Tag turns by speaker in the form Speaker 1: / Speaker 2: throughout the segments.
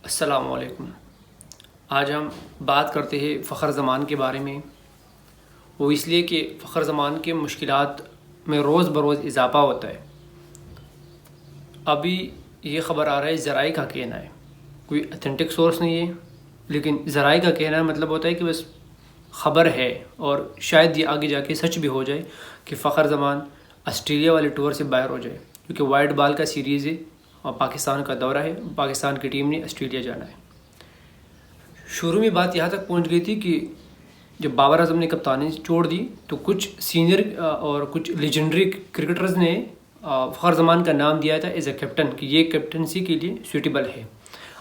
Speaker 1: السلام علیکم۔ آج ہم بات کرتے ہیں فخر زمان کے بارے میں۔ وہ اس لیے کہ فخر زمان کے مشکلات میں روز بروز اضافہ ہوتا ہے۔ ابھی یہ خبر آ رہا ہے، ذرائع کا کہنا ہے، کوئی اتھینٹک سورس نہیں ہے، لیکن ذرائع کا کہنا مطلب ہوتا ہے کہ بس خبر ہے، اور شاید یہ آگے جا کے سچ بھی ہو جائے کہ فخر زمان آسٹریلیا والے ٹور سے باہر ہو جائے، کیونکہ وائٹ بال کا سیریز ہے اور پاکستان کا دورہ ہے، پاکستان کی ٹیم نے آسٹریلیا جانا ہے۔ شروع میں بات یہاں تک پہنچ گئی تھی کہ جب بابر اعظم نے کپتانی چھوڑ دی تو کچھ سینئر اور کچھ لیجنڈری کرکٹرز نے فخر زمان کا نام دیا تھا ایز اے کیپٹن، کہ یہ کیپٹنسی کے لیے سوٹیبل ہے۔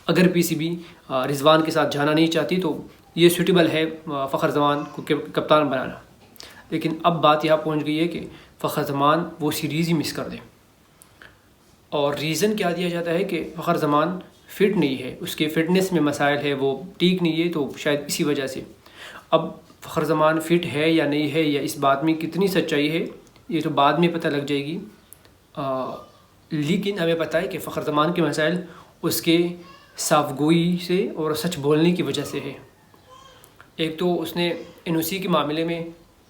Speaker 1: اگر پی سی بی رضوان کے ساتھ جانا نہیں چاہتی تو یہ سوٹیبل ہے فخر زمان کو کپتان بنانا۔ لیکن اب بات یہاں پہنچ گئی ہے کہ فخر زمان وہ سیریز ہی مس کر دے، اور ریزن کیا دیا جاتا ہے کہ فخر زمان فٹ نہیں ہے، اس کے فٹنس میں مسائل ہے، وہ ٹھیک نہیں ہے، تو شاید اسی وجہ سے۔ اب فخر زمان فٹ ہے یا نہیں ہے، یا اس بات میں کتنی سچائی ہے، یہ تو بعد میں پتہ لگ جائے گی۔ لیکن ہمیں پتہ ہے کہ فخر زمان کے مسائل اس کے صاف گوئی سے اور سچ بولنے کی وجہ سے ہے۔ ایک تو اس نے این او سی کے معاملے میں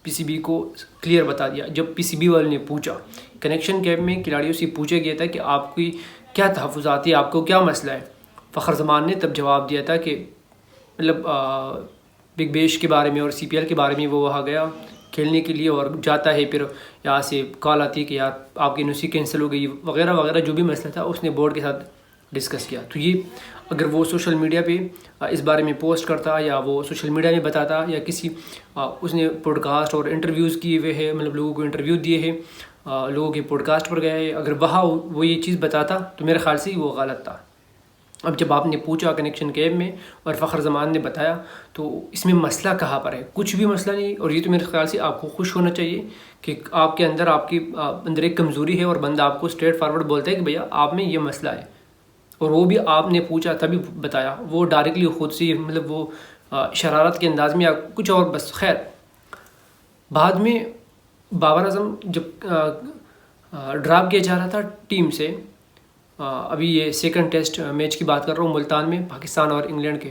Speaker 1: پی سی بی کو کلیئر بتا دیا۔ جب پی سی بی والے نے پوچھا، کنیکشن کیمپ میں کھلاڑیوں سے پوچھا گیا تھا کہ آپ کی کیا تحفظات ہے، آپ کو کیا مسئلہ ہے، فخر زمان نے تب جواب دیا تھا کہ مطلب بگ بیش کے بارے میں اور سی پی ایل کے بارے میں وہ وہاں گیا کھیلنے کے لیے، اور جاتا ہے پھر یہاں سے کال آتی ہے کہ یار آپ کی این او سی کینسل ہو گئی وغیرہ وغیرہ، جو بھی مسئلہ تھا اس نے بورڈ کے ساتھ ڈسکس کیا۔ تو یہ اگر وہ سوشل میڈیا پہ اس بارے میں پوسٹ کرتا، یا وہ سوشل میڈیا میں بتاتا، یا کسی اس نے پوڈ کاسٹ اور انٹرویوز کیے ہوئے ہیں، مطلب لوگوں کو انٹرویو دیے ہیں، لوگوں کے پوڈ کاسٹ پر گیا ہے، اگر وہاں وہ یہ چیز بتاتا تو میرے خیال سے وہ غلط تھا۔ اب جب آپ نے پوچھا کنیکشن کیمپ میں اور فخر زمان نے بتایا، تو اس میں مسئلہ کہاں پر ہے؟ کچھ بھی مسئلہ نہیں۔ اور یہ تو میرے خیال سے آپ کو خوش ہونا چاہیے کہ آپ کے اندر ایک کمزوری ہے، اور بندہ آپ کو اسٹریٹ فارورڈ بولتا ہے کہ بھیا آپ میں یہ مسئلہ ہے، اور وہ بھی آپ نے پوچھا تبھی بتایا۔ وہ ڈائریکٹلی خود سے مطلب وہ شرارت کے انداز میں یا کچھ اور، بس خیر۔ بعد میں بابر اعظم جب ڈراپ کیا جا رہا تھا ٹیم سے، ابھی یہ سیکنڈ ٹیسٹ میچ کی بات کر رہا ہوں ملتان میں پاکستان اور انگلینڈ کے،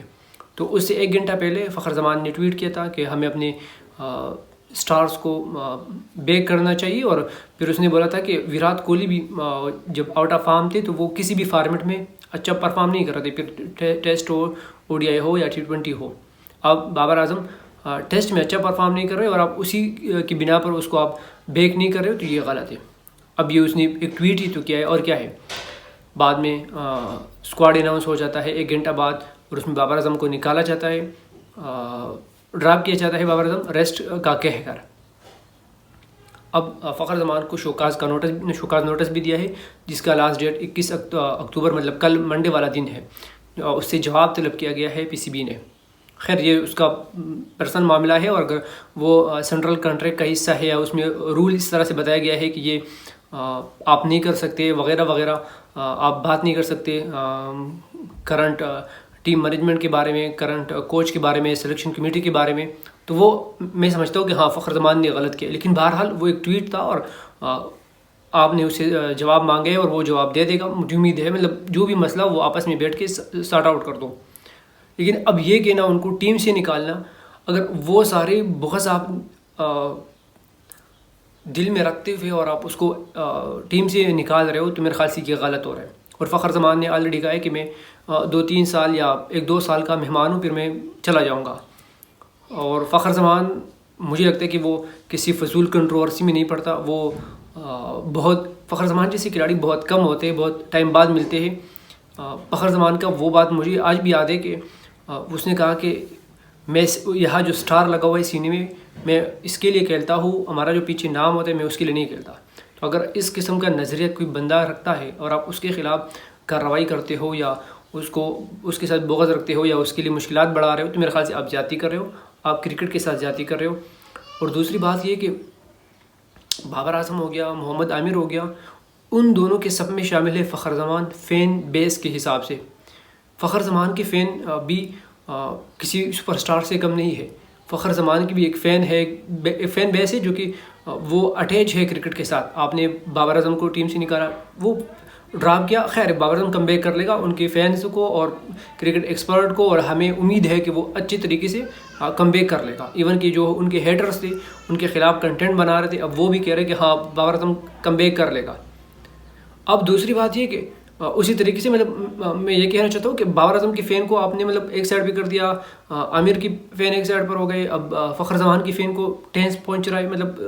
Speaker 1: تو اس سے 1 گھنٹہ پہلے فخر زمان نے ٹویٹ کیا تھا کہ ہمیں اپنے سٹارز کو بیک کرنا چاہیے، اور پھر اس نے بولا تھا کہ ویرات کوہلی بھی جب آؤٹ آف فارم تھے تو وہ کسی بھی فارمیٹ میں اچھا پرفارم نہیں کر رہے تھے، پھر test who, O D I ہو یا T20 ہو۔ اب بابر اعظم ٹیسٹ میں اچھا پرفارم نہیں کر رہے اور آپ اسی کی بنا پر اس کو آپ بیک نہیں کر رہے ہو، تو یہ غلط ہے۔ اب یہ اس نے ایک ٹویٹ ہی تو کیا ہے، اور کیا ہے۔ بعد میں اسکواڈ اناؤنس ہو جاتا ہے 1 گھنٹہ بعد، اور اس میں بابر اعظم کو نکالا جاتا ہے، ڈراپ کیا جاتا ہے بابر اعظم ریسٹ کا کہہ کر۔ اب فخر زمان کو شوکاز نوٹس بھی دیا ہے، جس کا لاسٹ ڈیٹ 21 اکتوبر مطلب کل منڈے والا دن ہے۔ اس سے جواب طلب کیا گیا ہے پی سی بی نے۔ خیر یہ اس کا پرسنل معاملہ ہے، اور اگر وہ سینٹرل کنٹریکٹ کا حصہ ہے، یا اس میں رول اس طرح سے بتایا گیا ہے کہ یہ آپ نہیں کر سکتے وغیرہ وغیرہ، آپ بات نہیں کر سکتے کرنٹ ٹیم مینجمنٹ کے بارے میں، کرنٹ کوچ کے بارے میں، سلیکشن کمیٹی کے بارے میں، تو وہ میں سمجھتا ہوں کہ ہاں فخر زمان نے غلط کیا۔ لیکن بہرحال وہ ایک ٹویٹ تھا، اور آپ نے اسے جواب مانگے اور وہ جواب دے دے گا، مجھے امید ہے۔ مطلب جو بھی مسئلہ وہ آپس میں بیٹھ کے سارٹ آؤٹ کر دو۔ لیکن اب یہ کہنا ان کو ٹیم سے نکالنا، اگر وہ سارے بغض آپ دل میں رکھتے ہوئے اور آپ اس کو ٹیم سے نکال رہے ہو، تو میرے خیال سے یہ غلط ہو رہا ہے۔ اور فخر زمان نے آلریڈی کہا ہے کہ میں 2-3 سال یا 1-2 سال کا مہمان ہوں، پھر میں چلا جاؤں گا۔ اور فخر زمان مجھے لگتا ہے کہ وہ کسی فضول کنٹروورسی میں نہیں پڑتا۔ وہ بہت فخر زمان جیسے کھلاڑی بہت کم ہوتے ہیں، بہت ٹائم بعد ملتے ہیں۔ فخر زمان کا وہ بات مجھے آج بھی یاد ہے کہ اس نے کہا کہ میں یہاں جو سٹار لگا ہوا ہے سینے میں اس کے لیے کھیلتا ہوں، ہمارا جو پیچھے نام ہوتا ہے میں اس کے لیے نہیں کھیلتا۔ تو اگر اس قسم کا نظریہ کوئی بندہ رکھتا ہے اور آپ اس کے خلاف کارروائی کرتے ہو، یا اس کے ساتھ بغض رکھتے ہو، یا اس کے لیے مشکلات بڑھا رہے ہو، تو میرے خیال سے آپ زیادتی کر رہے ہو، آپ کرکٹ کے ساتھ زیادتی کر رہے ہو۔ اور دوسری بات یہ کہ بابر اعظم ہو گیا، محمد عامر ہو گیا، ان دونوں کے سب میں شامل ہے فخر زمان فین بیس کے حساب سے۔ فخر زمان کے فین بھی کسی سپر اسٹار سے کم نہیں ہے۔ فخر زمان کی بھی ایک فین بیس ہے جو کہ وہ اٹیچ ہے کرکٹ کے ساتھ۔ آپ نے بابر اعظم کو ٹیم سے نکالا، وہ ڈراپ کیا. خیر بابر اعظم کم بیک کر لے گا, ان کے فینس کو اور کرکٹ ایکسپرٹ کو, اور ہمیں امید ہے کہ وہ اچھی طریقے سے کم بیک کر لے گا. ایون کہ جو ان کے ہیٹرز تھے ان کے خلاف کنٹینٹ بنا رہے تھے, اب وہ بھی کہہ رہے کہ ہاں بابر اعظم کم بیک کر لے گا. اب دوسری بات یہ کہ اسی طریقے سے مطلب میں یہ کہنا چاہتا ہوں کہ بابر اعظم کی فین کو آپ نے مطلب ایک سائڈ پہ کر دیا, عامر کی فین ایک سائڈ پر ہو گئے, اب فخر زمان کی فین کو ٹینس پہنچ رہا ہے, مطلب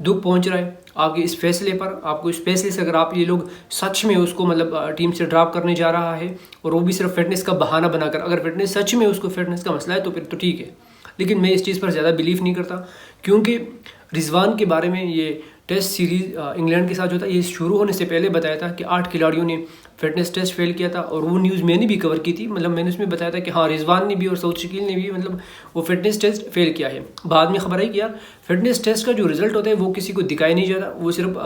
Speaker 1: دکھ پہنچ رہا ہے آپ کے اس فیصلے پر. آپ کو اس فیصلے سے اگر آپ یہ لوگ سچ میں اس کو مطلب ٹیم سے ڈراپ کرنے جا رہا ہے, اور وہ بھی صرف فٹنس کا بہانہ بنا کر, اگر فٹنس سچ میں اس کو فٹنس کا مسئلہ ہے تو پھر تو ٹھیک ہے, لیکن میں اس چیز پر زیادہ بلیو نہیں کرتا. کیونکہ رضوان کے بارے میں یہ ٹیسٹ سیریز انگلینڈ کے ساتھ جو تھا, یہ شروع ہونے سے پہلے بتایا تھا کہ 8 کھلاڑیوں نے فٹنس ٹیسٹ فیل کیا تھا, اور وہ نیوز میں نے بھی کور کی تھی. مطلب میں نے اس میں بتایا تھا کہ ہاں رضوان نے بھی اور سعود شکیل نے بھی مطلب وہ فٹنس ٹیسٹ فیل کیا ہے. بعد میں خبر آئی کہ یار فٹنس ٹیسٹ کا جو رزلٹ ہوتا ہے وہ کسی کو دکھایا نہیں جاتا, وہ صرف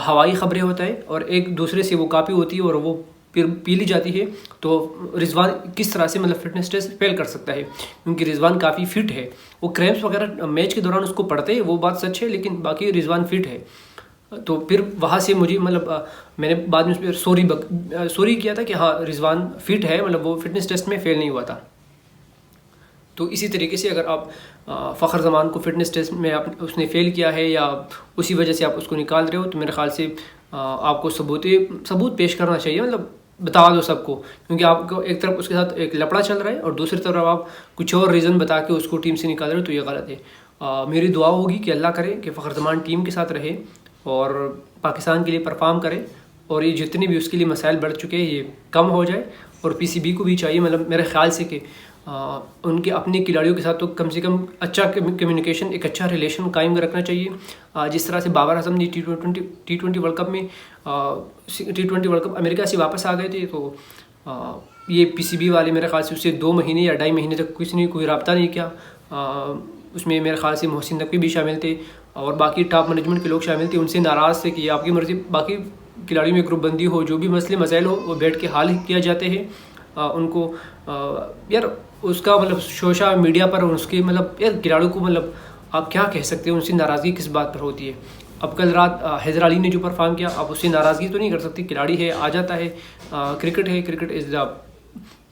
Speaker 1: ہوائی خبریں ہوتا ہے, اور ایک دوسرے سے وہ کاپی ہوتی ہے اور وہ پھر پی لی جاتی ہے. تو رضوان کس طرح سے مطلب فٹنس ٹیسٹ فیل کر سکتا ہے, کیونکہ رضوان کافی فٹ ہے. وہ کریمپس وغیرہ میچ کے دوران اس کو پڑتے ہیں, وہ بات سچ ہے, لیکن باقی رضوان فٹ ہے. تو پھر وہاں سے مجھے مطلب میں نے بعد میں اس پہ سوری کیا تھا کہ ہاں رضوان فٹ ہے, مطلب وہ فٹنس ٹیسٹ میں فیل نہیں ہوا تھا. تو اسی طریقے سے اگر آپ فخر زمان کو فٹنس ٹیسٹ میں اس نے فیل کیا ہے یا اسی وجہ سے آپ اس کو نکال رہے ہو, تو میرے خیال سے آپ کو ثبوت پیش کرنا چاہیے, مطلب بتا دو سب کو. کیونکہ آپ کو ایک طرف اس کے ساتھ ایک لپڑا چل رہا ہے اور دوسری طرف آپ کچھ اور ریزن بتا کے اس کو ٹیم سے نکال رہے ہو, تو یہ غلط ہے. میری دعا ہوگی کہ اللہ کرے کہ فخر زمان ٹیم کے ساتھ رہے اور پاکستان کے لیے پرفارم کرے, اور یہ جتنے بھی اس کے لیے مسائل بڑھ چکے ہیں یہ کم ہو جائے. اور پی سی بی کو بھی چاہیے مطلب میرے خیال سے کہ ان کے اپنے کھلاڑیوں کے ساتھ تو کم سے کم اچھا کمیونیکیشن, ایک اچھا ریلیشن قائم رکھنا چاہیے. جس طرح سے بابر اعظم نے ٹی 20 ورلڈ کپ میں ٹی 20 ورلڈ کپ امریکہ سے واپس آ گئے تھے, تو یہ پی سی بی والے میرے خیال سے اس سے 2 مہینے یا 2.5 مہینے تک کسی نے کوئی رابطہ نہیں کیا. اس میں میرے خیال سے محسن نقوی بھی شامل تھے اور باقی ٹاپ مینجمنٹ کے لوگ شامل تھے. ان سے ناراض تھے کہ یہ آپ کی مرضی, باقی کھلاڑیوں میں گروپ بندی ہو, جو بھی مسئلے مسائل ہو وہ بیٹھ کے حل کیا جاتے ہیں. ان کو یار اس کا مطلب سوشل میڈیا پر اس کے مطلب یار کھلاڑیوں کو مطلب آپ کیا کہہ سکتے ہیں, ان سے ناراضگی کس بات پر ہوتی ہے. اب کل رات حیدر علی نے جو پرفارم کیا, آپ اس سے ناراضگی تو نہیں کر سکتے, کھلاڑی ہے آ جاتا ہے, کرکٹ ہے, کرکٹ از دا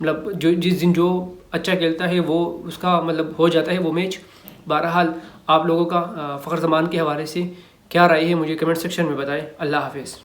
Speaker 1: مطلب جو جس دن جو اچھا کھیلتا ہے وہ اس کا مطلب ہو جاتا ہے وہ میچ. بہرحال آپ لوگوں کا فخر زمان کے حوالے سے کیا رائے ہے مجھے کمنٹ سیکشن میں بتائیں. اللہ حافظ.